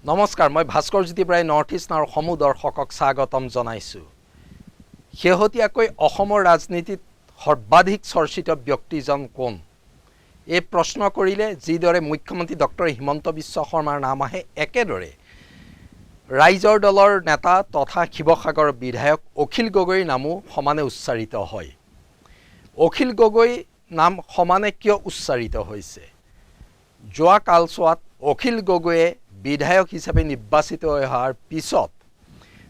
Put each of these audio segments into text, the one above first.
নমস্কাৰ, মই ভাস্কৰ জ্যোতি প্ৰায় নৰ্থ ইষ্ট নাওৰ সমূহ দৰ্শকক স্বাগতম জনাইছোঁ। শেহতীয়াকৈ অসমৰ ৰাজনীতিত সৰ্বাধিক চৰ্চিত ব্যক্তিজন কোন? এই প্ৰশ্ন কৰিলে যিদৰে মুখ্যমন্ত্ৰী ডক্টৰ হিমন্ত বিশ্ব শৰ্মাৰ নাম আহে, একেদৰে ৰাইজৰ দলৰ নেতা তথা শিৱসাগৰৰ বিধায়ক অখিল গগৈৰ নামো সমানে উচ্চাৰিত হয়। অখিল গগৈ নাম সমানে কিয় উচ্চাৰিত হৈছে? যোৱা কালচোৱাত অখিল গগৈয়ে বিধায়ক হিচাপে নিৰ্বাচিত হোৱাৰ পিছত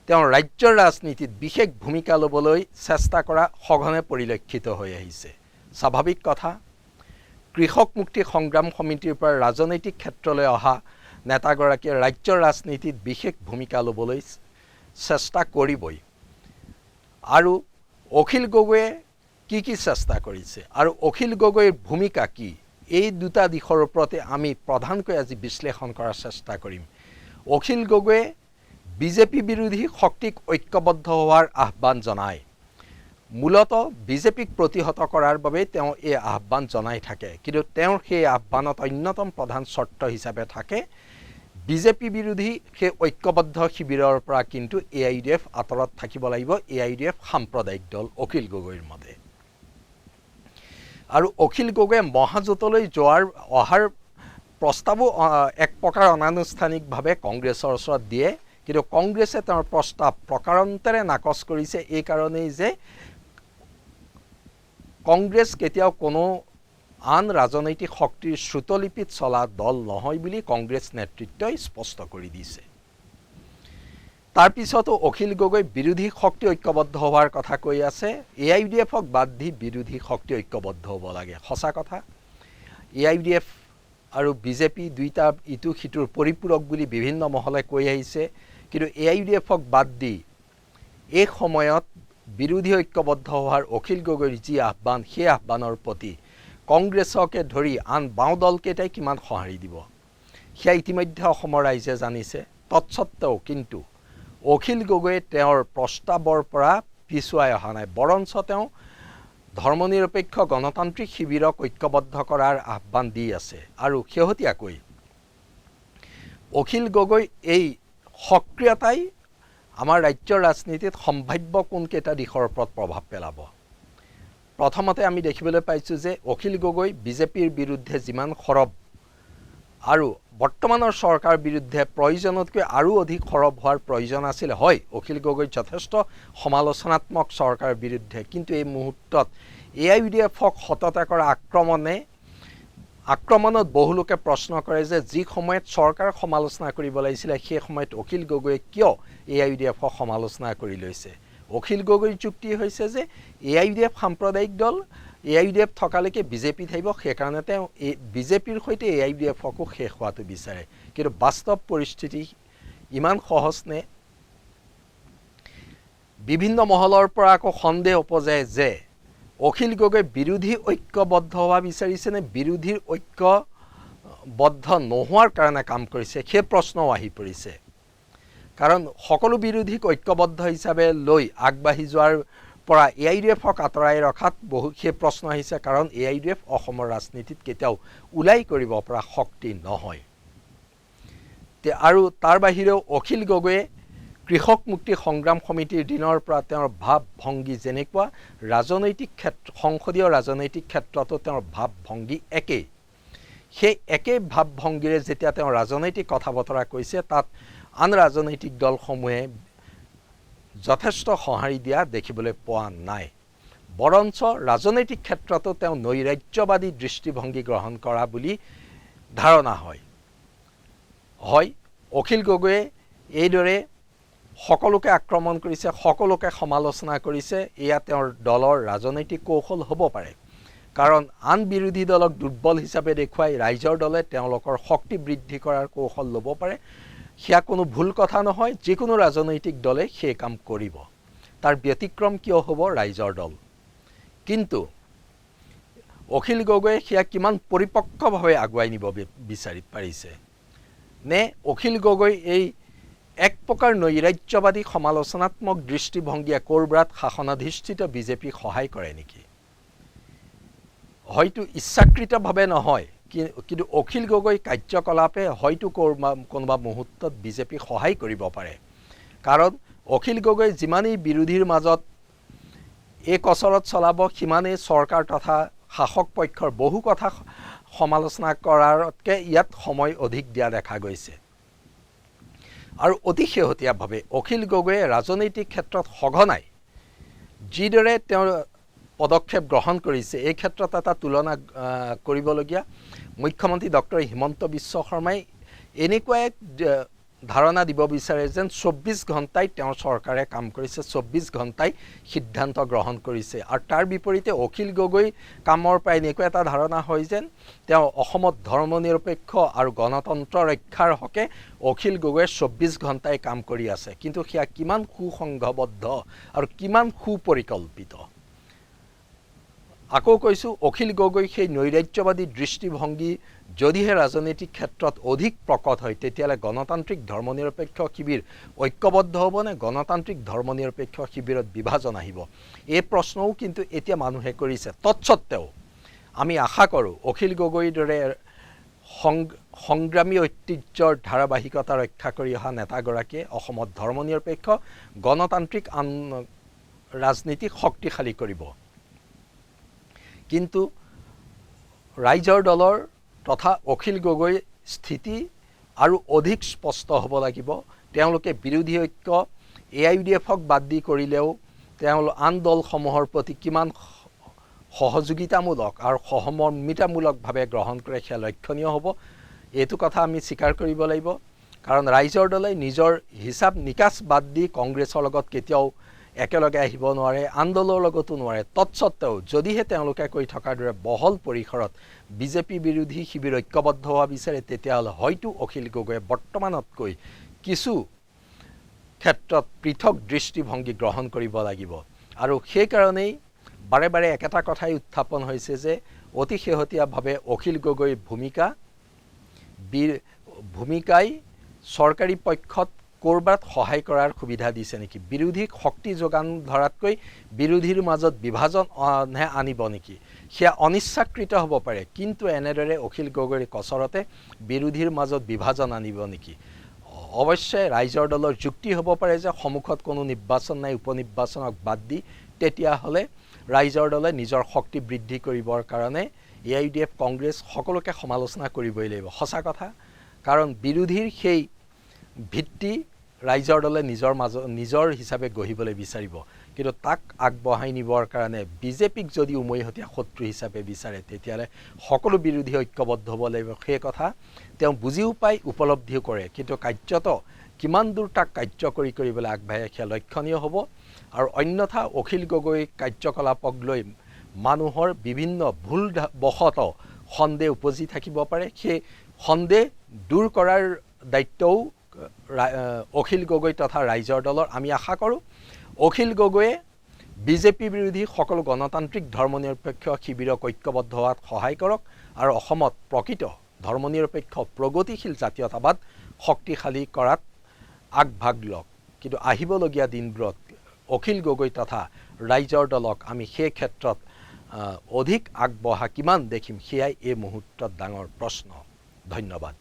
তেওঁ ৰাজ্যৰ ৰাজনীতিত বিশেষ ভূমিকা ল'বলৈ চেষ্টা কৰা সঘনে পৰিলক্ষিত হৈ আহিছে। স্বাভাৱিক কথা, কৃষক মুক্তি সংগ্ৰাম সমিতিৰ পৰা ৰাজনৈতিক ক্ষেত্ৰলৈ অহা নেতাগৰাকীয়ে ৰাজ্যৰ ৰাজনীতিত বিশেষ ভূমিকা ল'বলৈ চেষ্টা কৰিবই। আৰু অখিল গগৈয়ে কি চেষ্টা কৰিছে আৰু অখিল গগৈৰ ভূমিকা কি, এই দুটা দিশৰ ওপৰতে আমি প্ৰধানকৈ আজি বিশ্লেষণ কৰাৰ চেষ্টা কৰিম। অখিল গগৈয়ে বিজেপি বিৰোধী শক্তিক ঐক্যবদ্ধ হোৱাৰ আহ্বান জনায়। মূলতঃ বিজেপিক প্ৰতিহত কৰাৰ বাবে তেওঁ এই আহ্বান জনাই থাকে, কিন্তু তেওঁৰ সেই আহ্বানত অন্যতম প্ৰধান চৰ্ত হিচাপে থাকে বিজেপি বিৰোধী সেই ঐক্যবদ্ধ শিবিৰৰ পৰা কিন্তু AIUDF আঁতৰত থাকিব লাগিব। AIUDF সাম্প্ৰদায়িক দল অখিল গগৈৰ মতে। আৰু অখিল গগৈয়ে মহাজোঁটলৈ অহাৰ প্ৰস্তাৱো এক প্ৰকাৰ অনানুষ্ঠানিকভাৱে কংগ্ৰেছৰ ওচৰত দিয়ে, কিন্তু কংগ্ৰেছে তেওঁৰ প্ৰস্তাৱ প্ৰকাৰান্তৰে নাকচ কৰিছে। এই কাৰণেই যে কংগ্ৰেছ কেতিয়াও কোনো আন ৰাজনৈতিক শক্তিৰ শ্ৰুতলিপিত চলা দল নহয় বুলি কংগ্ৰেছ নেতৃত্বই স্পষ্ট কৰি দিছে। তাৰপিছতো অখিল গগৈ বিৰোধী শক্তি ঐক্যবদ্ধ হোৱাৰ কথা কৈ আছে। AIUDFক বাদ দি বিৰোধী শক্তি ঐক্যবদ্ধ হ'ব লাগে। সঁচা কথা, AIUDF আৰু বিজেপি দুইটা ইটো সিটোৰ পৰিপূৰক বুলি বিভিন্ন মহলে কৈ আহিছে, কিন্তু AIUDFক বাদ দি এই সময়ত বিৰোধী ঐক্যবদ্ধ হোৱাৰ অখিল গগৈৰ যি আহ্বান, সেই আহ্বানৰ প্ৰতি কংগ্ৰেছকে ধৰি আন বাওঁ দলকেইটাই কিমান সঁহাৰি দিব সেয়া ইতিমধ্যে অসমৰ ৰাইজে জানিছে। তৎসত্ত্বেও কিন্তু অখিল গগৈয়ে তেওঁৰ প্ৰস্তাৱৰ পৰা পিছুৱাই অহা নাই, বৰঞ্চ তেওঁ ধৰ্মনিৰপেক্ষ গণতান্ত্ৰিক শিবিৰক ঐক্যবদ্ধ কৰাৰ আহ্বান দি আছে। আৰু শেহতীয়াকৈ অখিল গগৈ এই সক্ৰিয়তাই আমাৰ ৰাজ্যৰ ৰাজনীতিত সম্ভাৱ্য কোনকেইটা দিশৰ ওপৰত প্ৰভাৱ পেলাব। প্ৰথমতে আমি দেখিবলৈ পাইছোঁ যে অখিল গগৈ বিজেপিৰ বিৰুদ্ধে যিমান সৰব আৰু বৰ্তমানৰ চৰকাৰ বিৰুদ্ধে প্ৰয়োজনতকৈ আৰু অধিক সৰব হোৱাৰ প্ৰয়োজন আছিল। হয়, অখিল গগৈ যথেষ্ট সমালোচনাত্মক চৰকাৰৰ বিৰুদ্ধে, কিন্তু এই মুহূৰ্তত AIUDFক সততা কৰা আক্ৰমণত বহুলোকে প্ৰশ্ন কৰে যে যি সময়ত চৰকাৰক সমালোচনা কৰিব লাগিছিলে, সেই সময়ত অখিল গগৈয়ে কিয় AIUDFক সমালোচনা কৰি লৈছে। অখিল গগৈৰ যুক্তি হৈছে যে AIUDF সাম্প্ৰদায়িক দল, AIUDF থকালৈকে বিজেপি থাকিব, সেইকাৰণে তেওঁ বিজেপিৰ সৈতে AIUDFকো শেষ হোৱাটো বিচাৰে। কিন্তু বাস্তৱ পৰিস্থিতি ইমান সহজ নে? বিভিন্ন মহলৰ পৰা আকৌ সন্দেহ উপজে যে অখিল গগৈ বিৰোধী ঐক্যবদ্ধ হোৱা বিচাৰিছে নে বিৰোধীৰ ঐক্যবদ্ধ নোহোৱাৰ কাৰণে কাম কৰিছে, সেই প্ৰশ্নও আহি পৰিছে। কাৰণ সকলো বিৰোধীক ঐক্যবদ্ধ হিচাপে লৈ আগবাঢ়ি যোৱাৰ পৰা AIUDFক আঁতৰাই ৰখাত সেই প্ৰশ্ন আহিছে, কাৰণ AIUDF অসমৰ ৰাজনীতিত কেতিয়াও ওলাই কৰিব পৰা শক্তি নহয়। আৰু তাৰ বাহিৰেও অখিল গগৈয়ে কৃষক মুক্তি সংগ্ৰাম সমিতিৰ দিনৰ পৰা তেওঁৰ ভাৱ ভংগী যেনেকুৱা, সংসদীয় ৰাজনৈতিক ক্ষেত্ৰতো তেওঁৰ ভাৱ ভংগী একেই। সেই একেই ভাৱ ভংগীৰে যেতিয়া তেওঁ ৰাজনৈতিক কথা বতৰা কৈছে, তাত আন ৰাজনৈতিক দলসমূহে যথেষ্ট সঁহাৰি দিয়া দেখিবলৈ পোৱা নাই। বৰঞ্চ ৰাজনৈতিক ক্ষেত্ৰতো তেওঁ নৈৰাজ্যবাদী দৃষ্টিভংগী গ্ৰহণ কৰা বুলি ধাৰণা হয়। অখিল গগৈয়ে এইদৰে সকলোকে আক্ৰমণ কৰিছে, সকলোকে সমালোচনা কৰিছে, এয়া তেওঁৰ দলৰ ৰাজনৈতিক কৌশল হ'ব পাৰে। কাৰণ আন বিৰোধী দলক দুৰ্বল হিচাপে দেখুৱাই ৰাইজৰ দলে তেওঁলোকৰ শক্তি বৃদ্ধি কৰাৰ কৌশল ল'ব পাৰে। সেয়া কোনো ভুল কথা নহয়, যিকোনো ৰাজনৈতিক দলে সেই কাম কৰিব। তাৰ ব্যতিক্ৰম কিয় হ'ব ৰাইজৰ দল? কিন্তু অখিল গগৈয়ে সেয়া কিমান পৰিপক্কভাৱে আগুৱাই নিব পাৰিছে? নে অখিল গগৈ এই এক প্ৰকাৰ নৈৰাজ্যবাদী সমালোচনাত্মক দৃষ্টিভংগীয়ে ক'ৰবাত শাসনাধিষ্ঠিত বিজেপিক সহায় কৰে নেকি? হয়তো ইচ্ছাকৃতভাৱে নহয়, কিন্তু অখিল গগৈ কাৰ্যকলাপে হয়তো কোনোবা মুহূৰ্তত বিজেপিক সহায় কৰিব পাৰে। কাৰণ অখিল গগৈ যিমানেই বিৰোধীৰ মাজত এই কচৰত চলাব সিমানেই চৰকাৰ তথা শাসক পক্ষৰ বহু কথা সমালোচনা কৰাতকৈ ইয়াত সময় অধিক দিয়া দেখা গৈছে। আৰু অতি শেহতীয়াভাৱে অখিল গগৈয়ে ৰাজনৈতিক ক্ষেত্ৰত সঘনাই যিদৰে তেওঁ পদক্ষেপ গ্ৰহণ কৰিছে, এই ক্ষেত্ৰত এটা তুলনা কৰিবলগীয়া মুখ্যমন্ত্ৰী ডক্টৰ হিমন্ত বিশ্ব শৰ্মাই এনেকুৱা এক ধাৰণা দিব বিচাৰে যেন 24 ঘণ্টাই তেওঁৰ চৰকাৰে কাম কৰিছে, 24 ঘণ্টাই সিদ্ধান্ত গ্ৰহণ কৰিছে। আৰু তাৰ বিপৰীতে অখিল গগৈ কামৰ পৰা এনেকুৱা এটা ধাৰণা হয় যেন তেওঁ অসমত ধৰ্মনিৰপেক্ষ আৰু গণতন্ত্ৰ ৰক্ষাৰ হকে অখিল গগৈয়ে 24 ঘণ্টাই কাম কৰি আছে। কিন্তু সেয়া কিমান সুসংঘবদ্ধ আৰু কিমান সুপৰিকল্পিত। আকৌ কৈছোঁ, অখিল গগৈ সেই নৈৰাজ্যবাদী দৃষ্টিভংগী যদিহে ৰাজনৈতিক ক্ষেত্ৰত অধিক প্ৰকট হয় তেতিয়াহ'লে গণতান্ত্ৰিক ধৰ্মনিৰপেক্ষ শিবিৰ ঐক্যবদ্ধ হ'বনে, গণতান্ত্ৰিক ধৰ্মনিৰপেক্ষ শিবিৰত বিভাজন আহিব? এই প্ৰশ্নও কিন্তু এতিয়া মানুহে কৰিছে। তৎসত্ত্বেও আমি আশা কৰোঁ অখিল গগৈৰ দৰে সংগ্ৰামী ঐতিহ্যৰ ধাৰাবাহিকতা ৰক্ষা কৰি অহা নেতাগৰাকীয়ে অসমত ধৰ্মনিৰপেক্ষ গণতান্ত্ৰিক ৰাজনীতিক শক্তিশালী কৰিব। কিন্তু ৰাইজৰ দলৰ তথা অখিল গগৈৰ স্থিতি আৰু অধিক স্পষ্ট হ'ব লাগিব। তেওঁলোকে বিৰোধী ঐক্য AIUDFক বাদ দি কৰিলেও আন দলসমূহৰ প্ৰতি কিমান সহযোগিতামূলক আৰু সহমৰ্মিতামূলকভাৱে গ্ৰহণ কৰে সেয়া লক্ষণীয় হ'ব। এইটো কথা আমি স্বীকাৰ কৰিব লাগিব। কাৰণ ৰাইজৰ দলে নিজৰ হিচাপ নিকাচ বাদ দি কংগ্ৰেছৰ লগত কেতিয়াও একেলগে আহিব নোৱাৰে, আন দলৰ লগতো নোৱাৰে। তৎসত্ত্বেও যদিহে তেওঁলোকে কৈ থকাৰ দৰে বহল পৰিসৰত বিজেপি বিৰোধী শিবিৰ ঐক্যবদ্ধ হোৱা বিচাৰে তেতিয়াহ'লে হয়তো অখিল গগৈয়ে বৰ্তমানতকৈ কিছু ক্ষেত্ৰত পৃথক দৃষ্টিভংগী গ্ৰহণ কৰিব লাগিব। আৰু সেইকাৰণেই বাৰে বাৰে একেটা কথাই উত্থাপন হৈছে যে অতি শেহতীয়াভাৱে অখিল গগৈৰ ভূমিকাই চৰকাৰী পক্ষত ক'ৰবাত সহায় কৰাৰ সুবিধা দিছে নেকি, বিৰোধীক শক্তি যোগান ধৰাতকৈ বিৰোধীৰ মাজত বিভাজনহে আনিব নেকি, সেয়া অনিচ্ছাকৃত হ'ব পাৰে। কিন্তু এনেদৰে অখিল গগৈৰ কচৰতে বিৰোধীৰ মাজত বিভাজন আনিব নেকি? অৱশ্যে ৰাইজৰ দলৰ যুক্তি হ'ব পাৰে যে সন্মুখত কোনো নিৰ্বাচন নাই, উপনিৰ্বাচনক বাদ দি তেতিয়াহ'লে ৰাইজৰ দলে নিজৰ শক্তি বৃদ্ধি কৰিবৰ কাৰণে AIUDF কংগ্ৰেছ সকলোকে সমালোচনা কৰিবই লাগিব। সঁচা কথা, কাৰণ বিৰোধীৰ সেই ভিত্তি ৰাইজৰ দলে নিজৰ হিচাপে গঢ়িবলৈ বিচাৰিব। কিন্তু তাক আগবঢ়াই নিবৰ কাৰণে বিজেপিক যদি উমৈহতীয়া শত্ৰু হিচাপে বিচাৰে তেতিয়াহ'লে সকলো বিৰোধী ঐক্যবদ্ধ হ'ব লাগিব। সেই কথা তেওঁ বুজিও পায়, উপলব্ধিও কৰে। কিন্তু কাৰ্যত কিমান দূৰ তাক কাৰ্যকৰী কৰিবলৈ আগবাঢ়ে সেয়া লক্ষণীয় হ'ব। আৰু অন্যথা অখিল গগৈ কাৰ্যকলাপক লৈ মানুহৰ বিভিন্ন ভুলবশত সন্দেহ উপজি থাকিব পাৰে। সেই সন্দেহ দূৰ কৰাৰ দায়িত্বও অখিল গগৈ তথা ৰাইজৰ দলৰ। আমি আশা কৰোঁ অখিল গগৈয়ে বিজেপি বিৰোধী সকলো গণতান্ত্ৰিক ধৰ্মনিৰপেক্ষ শিবিৰক ঐক্যবদ্ধ হোৱাত সহায় কৰক আৰু অসমত প্ৰকৃত ধৰ্মনিৰপেক্ষ প্ৰগতিশীল জাতীয়তাবাদ শক্তিশালী কৰাত আগভাগ লওক। কিন্তু আহিবলগীয়া দিনবোৰত অখিল গগৈ তথা ৰাইজৰ দলক আমি সেই ক্ষেত্ৰত অধিক আগবঢ়া কিমান দেখিম সেয়াই এই মুহূৰ্তত ডাঙৰ প্ৰশ্ন। ধন্যবাদ।